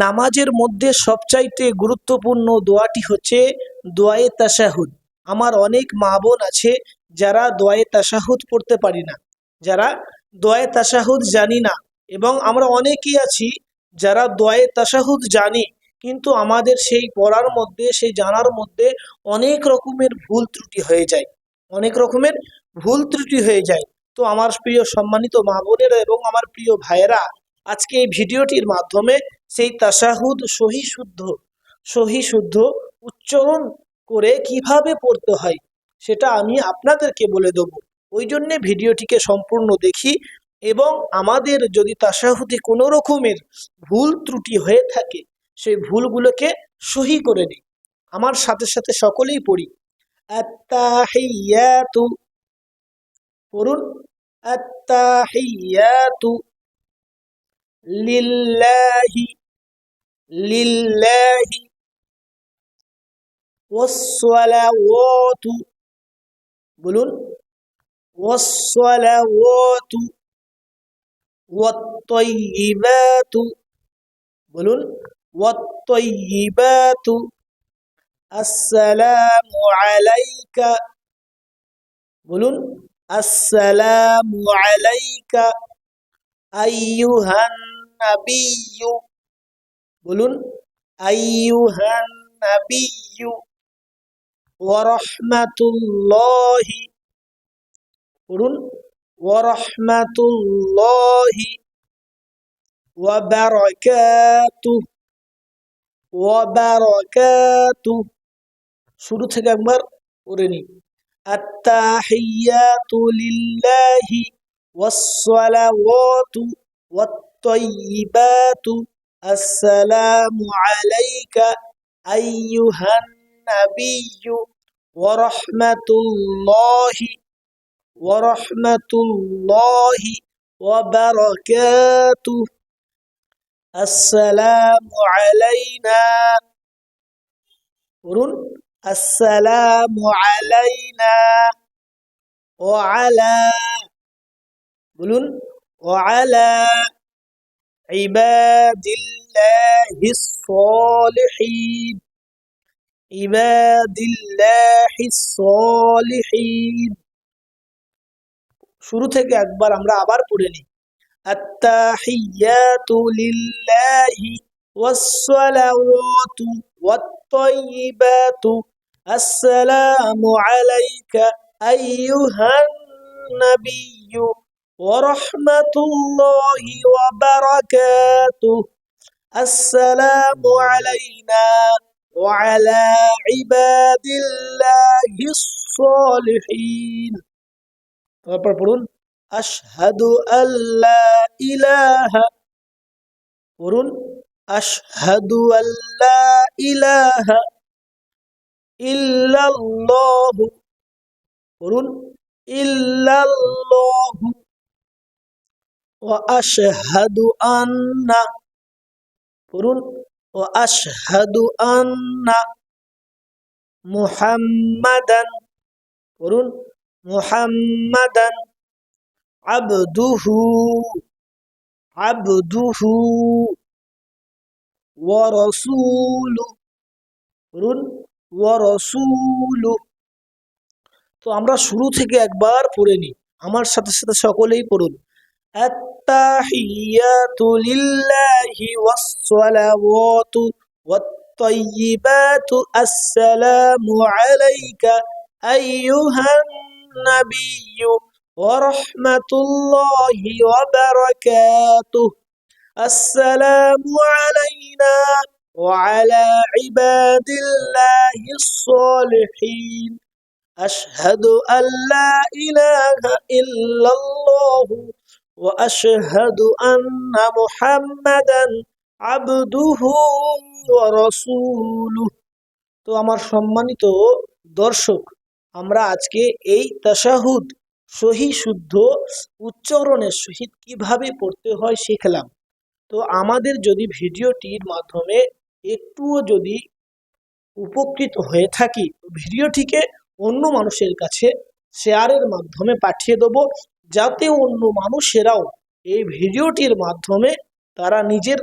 নামাজের মধ্যে সবচাইতে গুরুত্বপূর্ণ দোয়াটি হচ্ছে দোয়ায়ে তাশাহুদ। আমার অনেক মা বোন আছে যারা দোয়ায়ে তাশাহুদ পড়তে পারি না, যারা দোয়ায়ে তাশাহুদ জানি না, এবং আমরা অনেকেই আছি যারা দোয়ায়ে তাশাহুদ জানি, কিন্তু আমাদের সেই পড়ার মধ্যে, সেই জানার মধ্যে অনেক রকমের ভুল ত্রুটি হয়ে যায়, অনেক রকমের ভুল ত্রুটি হয়ে যায়। তো আমার প্রিয় সম্মানিত মা বোনেরা এবং আমার প্রিয় ভাইয়েরা, আজকে এই ভিডিওটির মাধ্যমে সেই তাশাহুদ সহি শুদ্ধ উচ্চারণ করে কিভাবে পড়তে হয় সেটা আমি আপনাদেরকে বলে দেব। ওই জন্যে ভিডিওটিকে সম্পূর্ণ দেখি, এবং আমাদের যদি তাশাহুদে কোনো রকমের ভুল ত্রুটি হয়ে থাকে সেই ভুলগুলোকে সহি করে নিই। আমার সাথে সাথে সকলেই পড়ি। আত্তাহিয়াতু, পড়ুন। আত্তাহিয়াতু লিল্লাহি, লিল্লাহি ওয়াসসালাওয়াতু, বলুন ওয়াসসালাওয়াতু ওয়াত-তাইয়্যিবাতু, বলুন ওয়াত-তাইয়্যিবাতু। আসসালামু আলাইকা, বলুন আসসালামু আলাইকা আইয়ুহান নাবিয়্যু, বলুন আইয়ুহান নাবিয়্যু ওয়া রাহমাতুল্লাহি, পড়ুন ওয়া রাহমাতুল্লাহি ওয়া বারাকাতুহু, ওয়া বারাকাতুহু। শুরু থেকে একবার পড়ে নিই। আত্তাহিয়াতু লিল্লাহি ওয়াসসালাওয়াতু ওয়াত-তাইয়্যিবাতু। আসসালামু আলাইকা আইয়ুহান নাবিয়্যু ওয়া রাহমাতুল্লাহি, ওয়া রাহমাতুল্লাহি ওয়া বারাকাতুহু। আসসালামু আলাইনা, পড়ুন আসসালামু আলাইনা ওয়া আলা, বলুন ওয়া আলা ইবাদিল্লাহিস সালিহিন, ইবাদিল্লাহিস সালিহিন। শুরু থেকে একবার আমরা আবার পড়ে নিই। আত্তাহিয়াতু লিল্লাহি ওয়াসসালাওয়াতু ওয়াত-তাইয়্যিবাতু। আসসালামু আলাইকা আইয়ুহান নাবিয়্যু ওয়া রাহমাতুল্লাহি ওয়া বারাকাতুহু। আসসালামু আলাইনা ওয়া আলা ইবাদিল্লাহিস সালিহিন। তারপর পড়ুন আশহাদু আল্লা ইলাহা, পড়ুন আশহাদু আল্লা ইলাহা ইল্লাল্লাহু, পড়ুন ইল্লাল্লাহু ওয়া আশহাদু আন্না, পড়ুন ওয়া আশহাদু আন্না মুহাম্মাদান, পড়ুন মুহাম্মাদান আবদুহু, আবদুহু ওয়া রাসূলুহু, পড়ুন ওয়া রাসূলুহু। তো আমরা শুরু থেকে একবার পড়ে নিই, আমার সাথে সাথে সকলেই পড়ুন। আত্তাহিয়াতু লিল্লাহি ওয়াসসালাওয়াতু ওয়াত-তাইয়্যিবাতু। আসসালামু আলাইকা আইয়ুহান নাবিয়্যু ওয়া রাহমাতুল্লাহি ওয়া বারাকাতুহু। আসসালামু আলাইনা ওয়া আলা ইবাদিল্লাহিস সালিহিন। আশহাদু আল্লা ইলাহা ইল্লাল্লাহু ওয়া আশহাদু আন্না মুহাম্মাদান আবদুহু ওয়া রাসূলুহু। তো আমার সম্মানিত দর্শক, আমরা আজকে এই তাশাহুদ সহি শুদ্ধ উচ্চারণের সহিত কিভাবে পড়তে হয় শিখলাম। তো আমাদের যদি ভিডিওটির মাধ্যমে একটুও যদি উপকৃত হয়ে থাকি, ভিডিওটিকে অন্য মানুষের কাছে শেয়ারের মাধ্যমে পাঠিয়ে দেব, যাতে অন্য মানুষেরাও এই ভিডিওটির মাধ্যমে তারা নিজের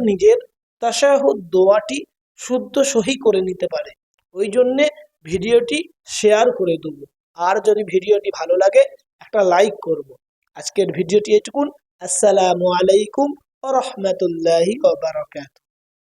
তাশাহুদ দোয়াটি শুদ্ধ সহি করে নিতে পারে। ওই জন্যে ভিডিওটি শেয়ার করে দেবো। আর যদি ভিডিওটি ভালো লাগে একটা লাইক করব। আজকের ভিডিওটি এটুকুন। আসসালামু আলাইকুম ওয়া রাহমাতুল্লাহি ওয়া বারাকাতুহু।